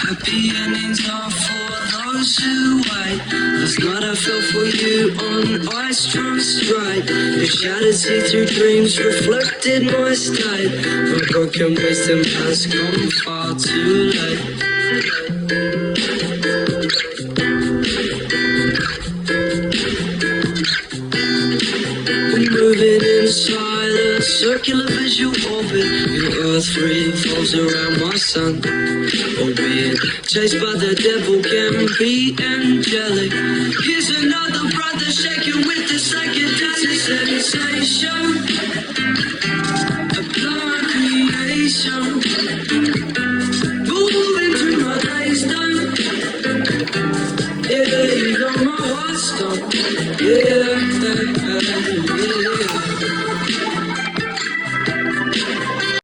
Happy endings are for those who wait. Last night I fell for you on ice, drunk straight. Your shattered see-through dreams reflected my state. My broken wisdom has gone far too late. We're moving in silence, circular visual orbit. Your earth revolves around my sun. Albeit chased by the devil can be angelic. Here's another brother shaking with the psychedelic sensation. A blind creation.